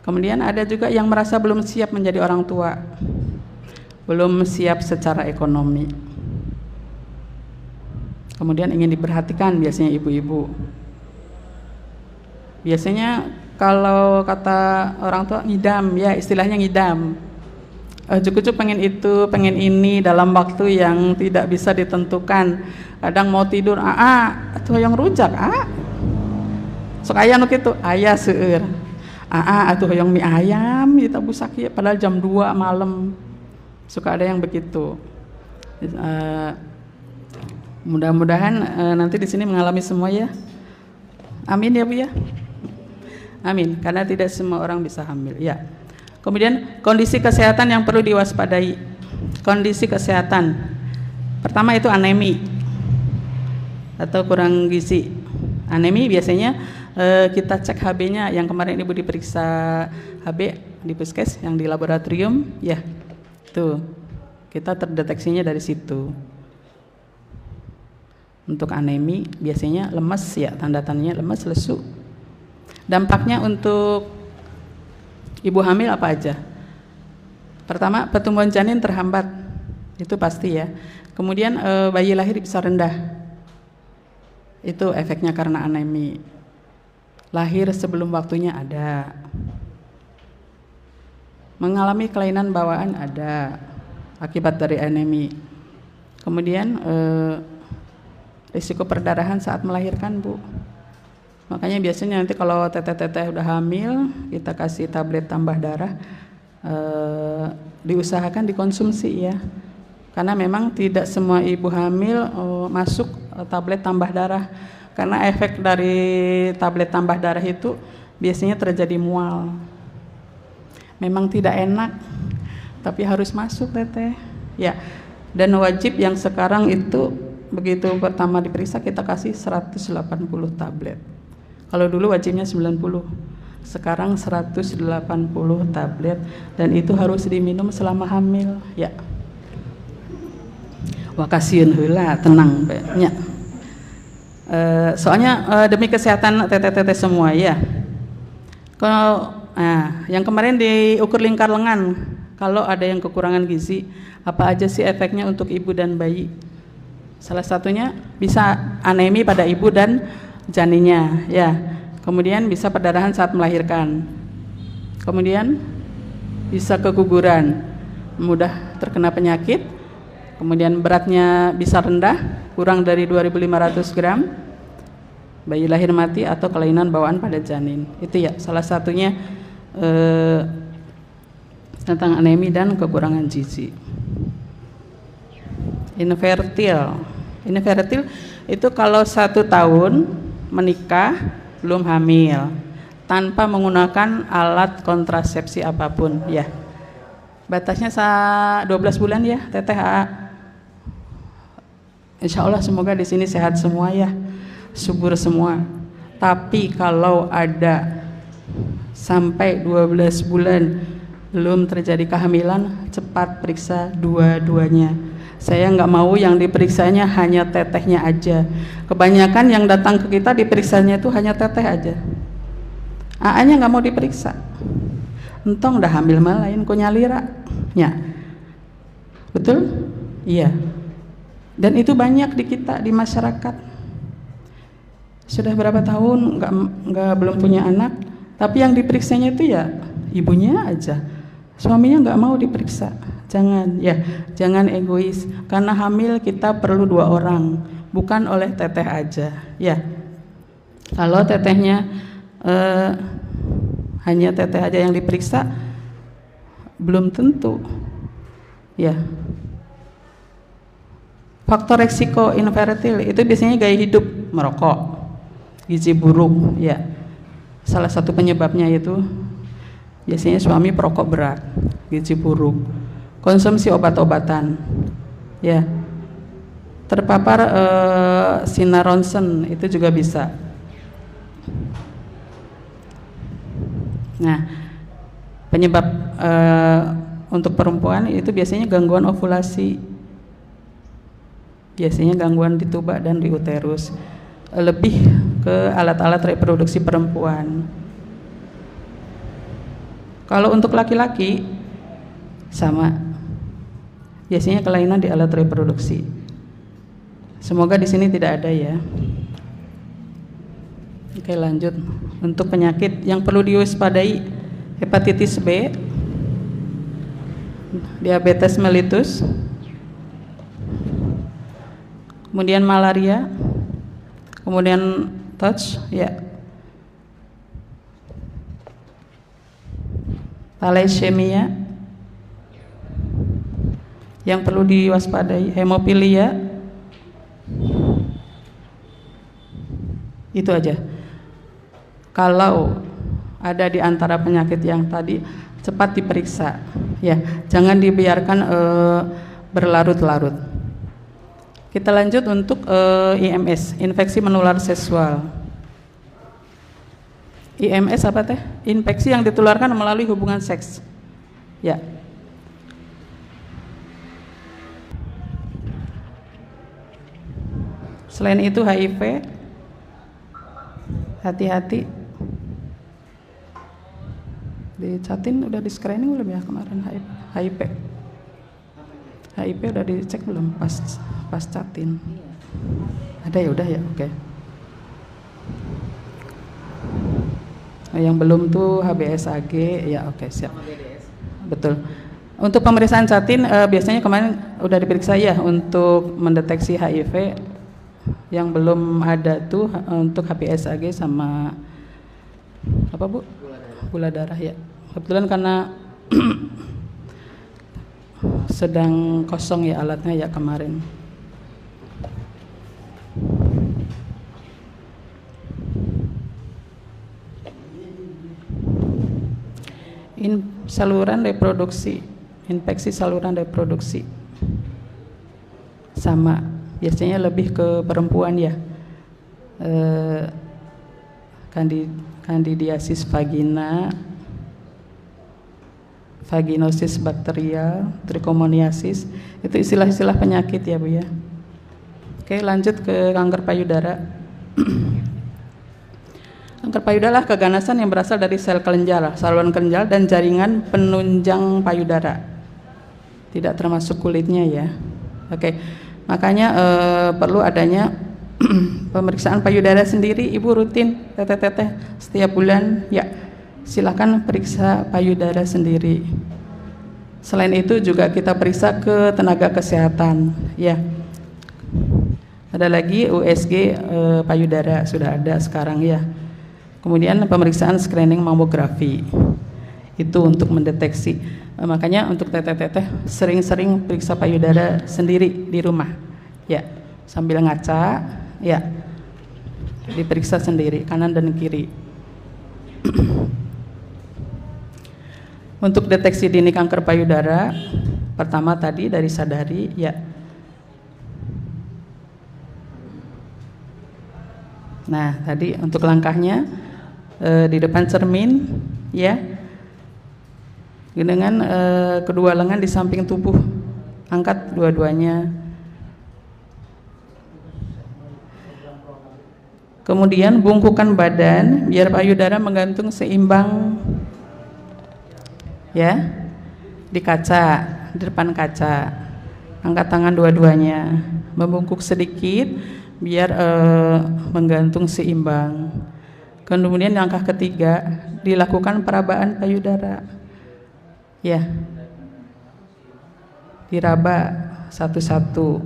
Kemudian ada juga yang merasa belum siap menjadi orang tua, belum siap secara ekonomi, kemudian ingin diperhatikan, biasanya ibu-ibu. Biasanya kalau kata orang tua ngidam ya, istilahnya ngidam, cukup pengen itu, pengen ini dalam waktu yang tidak bisa ditentukan. Kadang mau tidur, atuh yang rujak, sok aya nu kitu, aya seueur. Atuh yang mie ayam kita busak ya, padahal jam 2 malam. Suka ada yang begitu. Mudah-mudahan nanti di sini mengalami semua ya. Amin ya Bu ya. Amin, karena tidak semua orang bisa hamil ya. Kemudian kondisi kesehatan yang perlu diwaspadai. Kondisi kesehatan. Pertama itu anemi atau kurang gizi. Anemi biasanya kita cek HB-nya, yang kemarin Ibu diperiksa HB di Puskes yang di laboratorium ya. Tuh, kita terdeteksinya dari situ. Untuk anemi biasanya lemes ya, tanda-tandanya lemes, lesu. Dampaknya untuk ibu hamil apa aja? Pertama, pertumbuhan janin terhambat, itu pasti ya. Kemudian bayi lahir bisa rendah, itu efeknya karena anemi. Lahir sebelum waktunya ada, mengalami kelainan bawaan ada akibat dari anemi. Kemudian risiko perdarahan saat melahirkan Bu. Makanya biasanya nanti kalau teteh-teteh udah hamil, kita kasih tablet tambah darah, diusahakan dikonsumsi ya, karena memang tidak semua ibu hamil masuk tablet tambah darah, karena efek dari tablet tambah darah itu biasanya terjadi mual. Memang tidak enak, tapi harus masuk teteh ya. Dan wajib yang sekarang itu begitu pertama diperiksa kita kasih 180 tablet. Kalau dulu wajibnya 90, sekarang 180 tablet, dan itu harus diminum selama hamil ya. Wah kasieun heula, tenang nya. Soalnya demi kesehatan teteh-teteh semua ya. Kalau yang kemarin diukur lingkar lengan, kalau ada yang kekurangan gizi, apa aja sih efeknya untuk ibu dan bayi? Salah satunya bisa anemi pada ibu dan janinnya ya. Kemudian bisa perdarahan saat melahirkan. Kemudian bisa keguguran, mudah terkena penyakit. Kemudian beratnya bisa rendah, kurang dari 2.500 gram. Bayi lahir mati atau kelainan bawaan pada janin. Itu ya salah satunya tentang anemi dan kekurangan gizi. Infertil itu kalau 1 tahun menikah belum hamil tanpa menggunakan alat kontrasepsi apapun ya. Batasnya 12 bulan ya teteh. Insya Allah semoga di sini sehat semua ya, subur semua. Tapi kalau ada sampai 12 bulan belum terjadi kehamilan, cepat periksa dua-duanya. Saya nggak mau yang diperiksanya hanya tetehnya aja. Kebanyakan yang datang ke kita diperiksanya itu hanya teteh aja. AA-nya nggak mau diperiksa. Entong dah hamil mah lain ku nyalira. Ya. Betul? Iya. Dan itu banyak di kita, di masyarakat. Sudah berapa tahun belum punya anak, tapi yang diperiksanya itu ya ibunya aja. Suaminya nggak mau diperiksa. Jangan ya, jangan egois. Karena hamil kita perlu 2 orang, bukan oleh teteh aja. Ya. Kalau tetehnya hanya teteh aja yang diperiksa, belum tentu. Ya. Faktor resiko infertil itu biasanya gaya hidup, merokok, gizi buruk, ya. Salah satu penyebabnya itu biasanya suami perokok berat, gizi buruk, konsumsi obat-obatan, ya. Terpapar sinar ronsen itu juga bisa. Nah, penyebab untuk perempuan itu biasanya gangguan ovulasi, biasanya gangguan di tuba dan di uterus, lebih ke alat-alat reproduksi perempuan. Kalau untuk laki-laki sama, biasanya kelainan di alat reproduksi. Semoga di sini tidak ada ya. Oke, lanjut. Untuk penyakit yang perlu diwaspadai, hepatitis B, diabetes mellitus, kemudian malaria, kemudian touch, ya, thalassemia, yang perlu diwaspadai, hemofilia, itu aja. Kalau ada di antara penyakit yang tadi, cepat diperiksa, ya, jangan dibiarkan berlarut-larut. Kita lanjut untuk IMS, infeksi menular seksual. IMS apa teh? Infeksi yang ditularkan melalui hubungan seks, ya. Selain itu HIV, hati-hati. Dicatin udah di screening belum ya kemarin HIV? HIV udah dicek belum pas catin? Ada ya, udah ya, oke. Yang belum tuh HBsAg, ya, oke, siap. Betul. Untuk pemeriksaan catin biasanya kemarin udah diperiksa ya untuk mendeteksi HIV. Yang belum ada tuh untuk HBsAg sama apa Bu? Gula darah, ya. Kebetulan karena sedang kosong ya alatnya ya kemarin. Saluran reproduksi, infeksi saluran reproduksi, sama, biasanya lebih ke perempuan ya. Candidiasis vagina, vaginosis bakterial, trichomoniasis, itu istilah-istilah penyakit ya Bu ya. Oke, lanjut ke kanker payudara. Kanker payudara keganasan yang berasal dari sel kelenjar, saluran kelenjar dan jaringan penunjang payudara, tidak termasuk kulitnya ya. Oke, makanya perlu adanya pemeriksaan payudara sendiri. Ibu rutin teteh-teteh setiap bulan ya, silakan periksa payudara sendiri. Selain itu juga kita periksa ke tenaga kesehatan ya. Ada lagi USG payudara sudah ada sekarang ya. Kemudian pemeriksaan screening mamografi itu untuk mendeteksi. Makanya untuk teteh-teteh sering-sering periksa payudara sendiri di rumah ya, sambil ngaca ya, diperiksa sendiri kanan dan kiri. Untuk deteksi dini kanker payudara, pertama tadi dari sadari ya. Nah, tadi untuk langkahnya di depan cermin ya, dengan kedua lengan di samping tubuh, angkat dua-duanya. Kemudian bungkukan badan biar payudara menggantung seimbang ya, di kaca, di depan kaca. Angkat tangan dua-duanya, membungkuk sedikit biar menggantung seimbang. Kemudian langkah ketiga, dilakukan perabaan payudara ya, diraba satu-satu,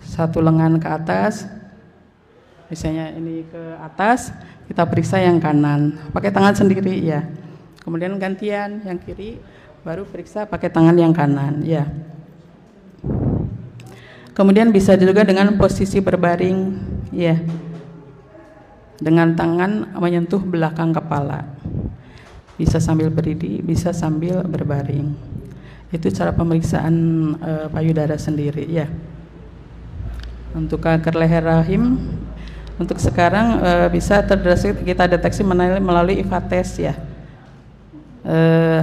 satu lengan ke atas, Misalnya ini ke atas, kita periksa yang kanan, pakai tangan sendiri ya. Kemudian gantian yang kiri, baru periksa pakai tangan yang kanan ya. Kemudian bisa juga dengan posisi berbaring ya, dengan tangan menyentuh belakang kepala. Bisa sambil berdiri, bisa sambil berbaring. Itu cara pemeriksaan payudara sendiri ya. Untuk kanker leher rahim, untuk sekarang bisa kita deteksi melalui IVA test ya.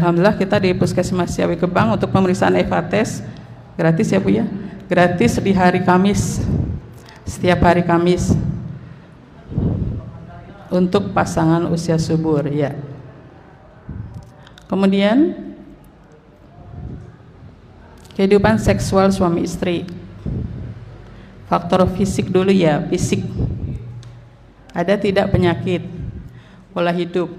Alhamdulillah kita di Puskesmas Ciawi Gebang untuk pemeriksaan IVA test gratis ya Bu ya. Gratis di hari Kamis, setiap hari Kamis untuk pasangan usia subur ya. Kemudian kehidupan seksual suami istri, faktor fisik dulu ya, fisik. Ada tidak penyakit, pola hidup.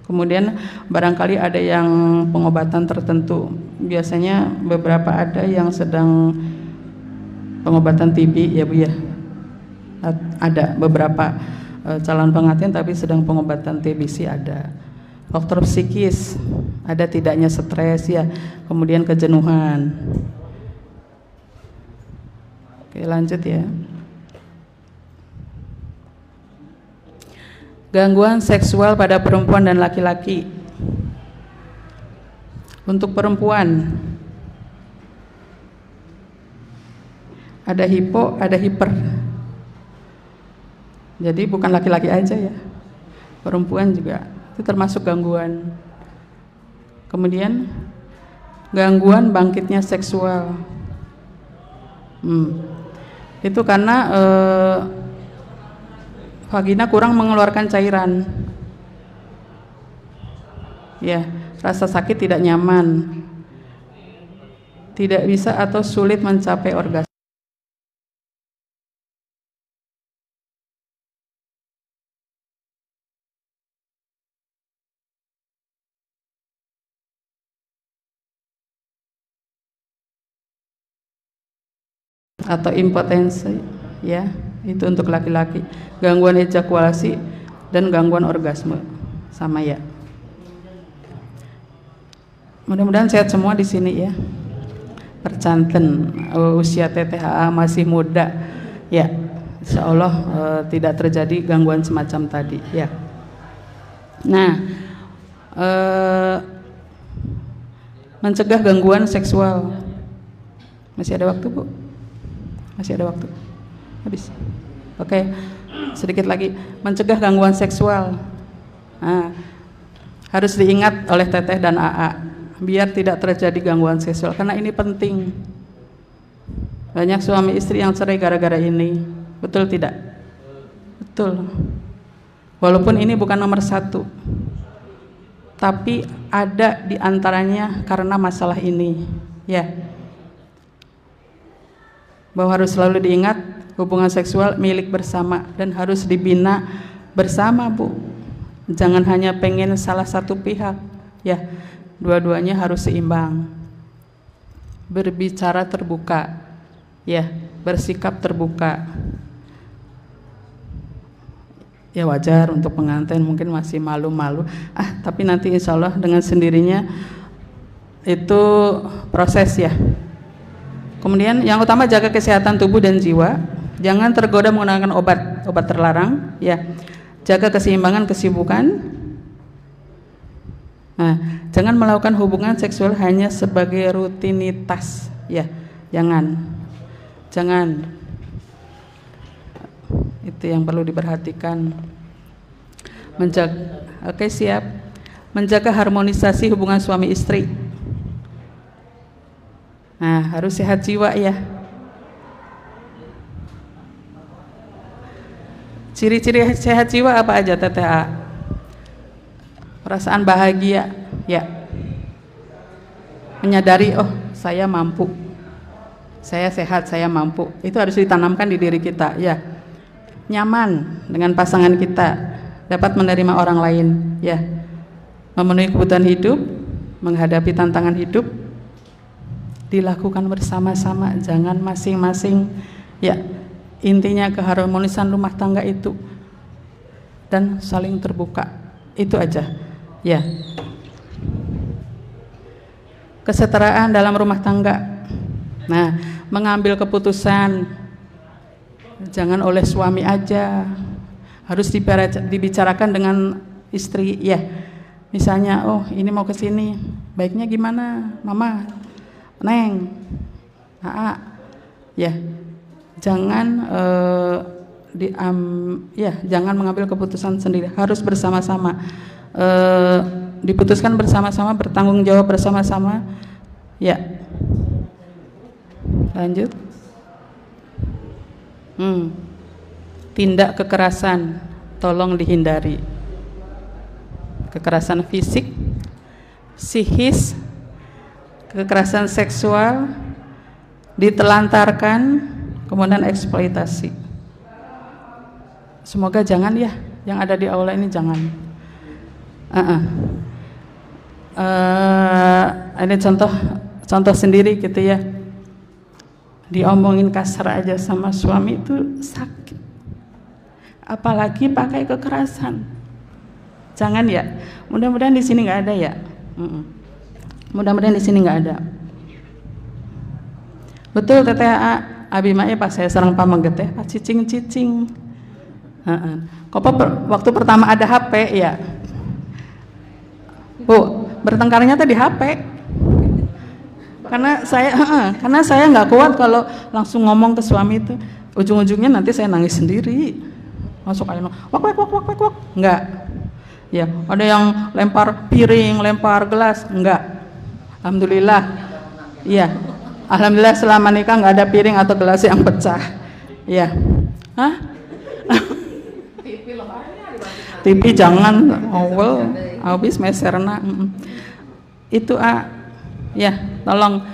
Kemudian barangkali ada yang pengobatan tertentu. Biasanya beberapa ada yang sedang pengobatan TB ya Bu ya. Ada beberapa calon pengantin tapi sedang pengobatan TBC ada. Faktor psikis, ada tidaknya stres ya. Kemudian kejenuhan. Oke, lanjut ya. Gangguan seksual pada perempuan dan laki-laki. Untuk perempuan ada hipo, ada hiper. Jadi bukan laki-laki aja ya, perempuan juga itu termasuk gangguan. Kemudian gangguan bangkitnya seksual. Itu karena vagina kurang mengeluarkan cairan. Ya, rasa sakit, tidak nyaman, tidak bisa atau sulit mencapai orgasme. Atau impotensi ya, itu untuk laki-laki. Gangguan ejakulasi dan gangguan orgasme sama ya. Mudah-mudahan sehat semua di sini ya. Percanten, usia TTHA masih muda ya. Insya Allah tidak terjadi gangguan semacam tadi ya. Nah, mencegah gangguan seksual. Masih ada waktu Bu? Masih ada waktu? Habis? Oke, sedikit lagi. Mencegah gangguan seksual. Nah, harus diingat oleh Teteh dan AA biar tidak terjadi gangguan seksual, karena ini penting. Banyak suami istri yang cerai gara-gara ini. Betul tidak? Betul. Walaupun ini bukan nomor 1, tapi ada di antaranya karena masalah ini ya. Bahwa harus selalu diingat hubungan seksual milik bersama dan harus dibina bersama Bu. Jangan hanya pengen salah satu pihak ya, dua-duanya harus seimbang. Berbicara terbuka ya, bersikap terbuka ya. Wajar untuk pengantin mungkin masih malu-malu, tapi nanti insya Allah dengan sendirinya itu proses ya. Kemudian yang utama jaga kesehatan tubuh dan jiwa, jangan tergoda menggunakan obat terlarang ya. Jaga keseimbangan kesibukan. Nah, jangan melakukan hubungan seksual hanya sebagai rutinitas ya. Jangan. Itu yang perlu diperhatikan. Oke, siap. Menjaga harmonisasi hubungan suami istri. Nah, harus sehat jiwa ya. Ciri-ciri sehat jiwa apa aja TTA? Perasaan bahagia ya. Menyadari, oh saya mampu, saya sehat, saya mampu. Itu harus ditanamkan di diri kita ya. Nyaman dengan pasangan kita, dapat menerima orang lain ya. Memenuhi kebutuhan hidup, menghadapi tantangan hidup, dilakukan bersama-sama, jangan masing-masing ya. intinya keharmonisan rumah tangga itu dan saling terbuka, itu aja ya. Kesetaraan dalam rumah tangga. Nah, mengambil keputusan jangan oleh suami aja, harus dibicarakan dengan istri ya. Misalnya, oh ini mau ke sini, baiknya gimana, Mama, Neng, Aa, ya. Jangan jangan mengambil keputusan sendiri, harus bersama-sama. Diputuskan bersama-sama, bertanggung jawab bersama-sama. Ya. Lanjut. Tindak kekerasan tolong dihindari. Kekerasan fisik, psikis, kekerasan seksual, ditelantarkan, kemudian eksploitasi. Semoga jangan ya, yang ada di aula ini jangan. Ada contoh sendiri gitu ya. Diomongin kasar aja sama suami itu sakit, apalagi pakai kekerasan. Jangan ya. Mudah-mudahan di sini nggak ada ya. Mudah-mudahan di sini nggak ada. Betul Teteh Abi Mae pas saya serang pamengget teh pas cicing. Waktu pertama ada HP ya. Bu, bertengkarnya tadi HP. Karena saya nggak kuat kalau langsung ngomong ke suami itu, ujung-ujungnya nanti saya nangis sendiri, masuk air wak nggak ya. Ada yang lempar piring, lempar gelas, nggak. Alhamdulillah ya, alhamdulillah selama nikah nggak ada piring atau gelas yang pecah ya. TV jangan habis meserna itu ya, tolong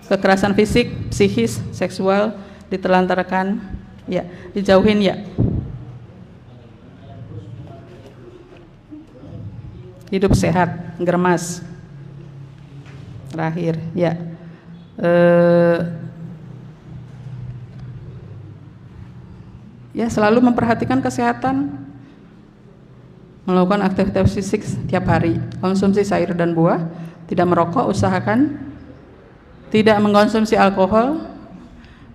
kekerasan fisik, psikis, seksual ditelantarkan ya, dijauhin ya. Hidup sehat, germas. Terakhir ya. Ya, selalu memperhatikan kesehatan, melakukan aktivitas fisik setiap hari, konsumsi sayur dan buah, tidak merokok, usahakan tidak mengkonsumsi alkohol,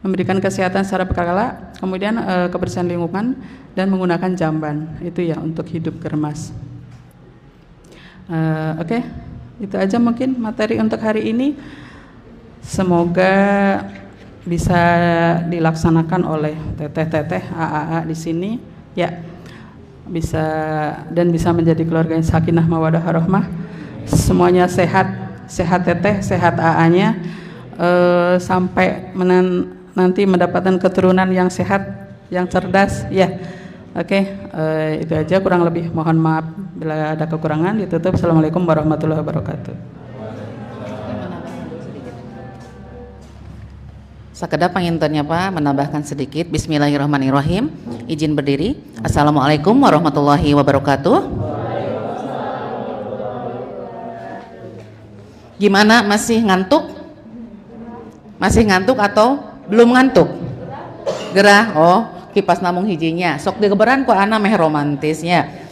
memberikan kesehatan secara berkala, kemudian kebersihan lingkungan dan menggunakan jamban. Itu ya untuk hidup germas. Oke, itu aja mungkin materi untuk hari ini. Semoga bisa dilaksanakan oleh teteh-teteh AAA di sini ya, bisa menjadi keluarga yang sakinah mawaddah warahmah. Semuanya sehat teteh, sehat AA-nya, sampai nanti mendapatkan keturunan yang sehat, yang cerdas ya. Oke, itu aja, kurang lebih mohon maaf bila ada kekurangan. Ditutup. Assalamualaikum warahmatullahi wabarakatuh. Sakedap pangintennya Pak menambahkan sedikit. Bismillahirrahmanirrahim. Izin berdiri. Assalamualaikum warahmatullahi wabarakatuh. Gimana, masih ngantuk? Masih ngantuk atau belum ngantuk? Gerah? Oh, kipas namung hijinya. Sok digeberan kok ana meh romantisnya.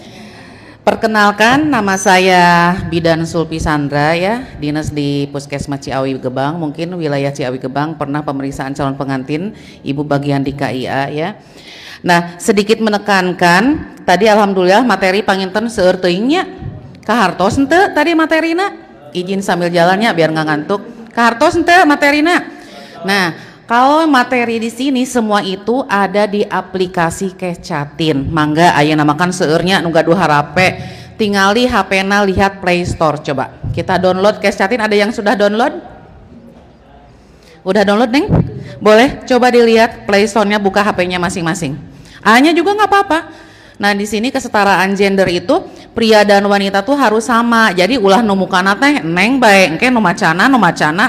Perkenalkan, nama saya Bidan Sulpi Sandra ya, dinas di Puskesmas Ciawi Gebang. Mungkin wilayah Ciawi Gebang pernah pemeriksaan calon pengantin ibu bagian di KIA ya. Nah, sedikit menekankan tadi alhamdulillah materi panginten seueur teuing nya. Kahartos henteu tadi materina? Izin sambil jalannya biar nggak ngantuk. Kahartos henteu materina? Nah, kalau materi di sini semua itu ada di aplikasi Kecatin. Mangga aya namakan seurnya nu gaduh harape, tingali HP-na lihat Play Store. Coba kita download Kecatin. Ada yang sudah download? Udah download Neng? Boleh coba dilihat Play Store-nya, buka HP-nya masing-masing. A-nya juga nggak apa-apa. Nah, di sini kesetaraan gender itu pria dan wanita tuh harus sama. Jadi ulah numukana teh neng bae, engke nu macana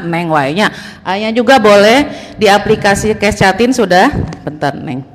neng wae nya. A-nya juga boleh di aplikasi Kecatin sudah. Bentar Neng.